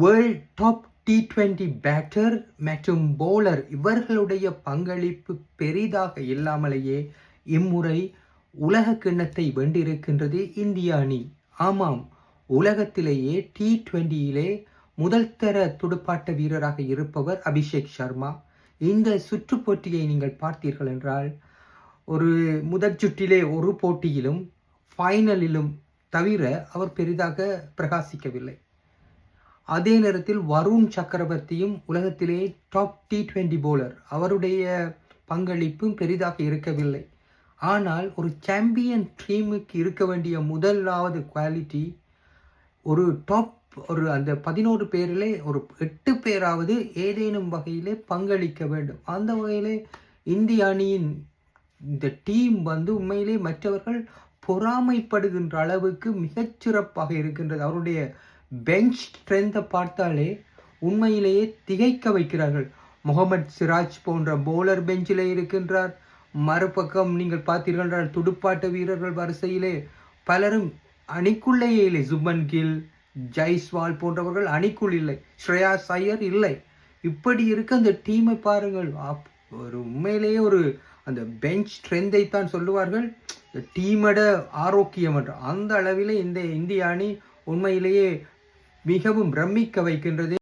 World top T20 batter மற்றும் bowler இவர்களுடைய பங்களிப்பு பெரிதாக இல்லாமலேயே இம்முறை உலக கிண்ணத்தை வென்றிருக்கின்றது இந்திய அணி. ஆமாம், உலகத்திலேயே T20யிலே முதல் தர துடுப்பாட்ட வீரராக இருப்பவர் அபிஷேக் சர்மா. இந்த சுற்று போட்டியை நீங்கள் பார்த்தீர்கள் என்றால் ஒரு முதல் சுற்றிலே ஒரு போட்டியிலும் ஃபைனலிலும் தவிர அவர் பெரிதாக பிரகாசிக்கவில்லை. அதே நேரத்தில் வருண் சக்கரவர்த்தியும் உலகத்திலே டாப் T20 பவுலர். அவருடைய பங்களிப்பும் பெரிதாக இருக்கவில்லை. ஆனால் ஒரு சாம்பியன் டீமுக்கு இருக்க வேண்டிய முதலாவது குவாலிட்டி ஒரு டாப் அந்த 11 பேரிலே ஒரு 8 பேராவது ஏதேனும் வகையிலே பங்களிக்க வேண்டும். அந்த வகையிலே இந்திய அணியின் இந்த டீம் உண்மையிலே மற்றவர்கள் பொறாமைப்படுகின்ற அளவுக்கு மிகச்சிறப்பாக இருக்கின்றது. அவருடைய பெஞ்ச் ஸ்ட்ரென்த்தை பார்த்தாலே உண்மையிலேயே திகைக்க வைக்கிறார்கள். முகமது சிராஜ் போன்ற பவுலர் பெஞ்சில் இருக்கின்றார். மறுபக்கம் நீங்கள் பார்த்தீர்கள் துடுப்பாட்ட வீரர்கள் வரிசையிலே பலரும் அணிக்குள்ளேயே இல்லை. சுப்மன் கில், ஜெய்ஸ்வால் போன்றவர்கள் அணிக்குள் இல்லை. ஸ்ரேயாஸ் ஐயர் இல்லை. இப்படி இருக்க அந்த டீமை பாருங்கள். ஒரு உண்மையிலேயே ஒரு அந்த பெஞ்ச் ஸ்ட்ரென்த்தை தான் சொல்லுவார்கள் டீமோட ஆரோக்கியம் என்ற அந்த அளவிலே இந்த இந்திய அணி உண்மையிலேயே மிகவும் பிரமிக்க வைக்கின்றது.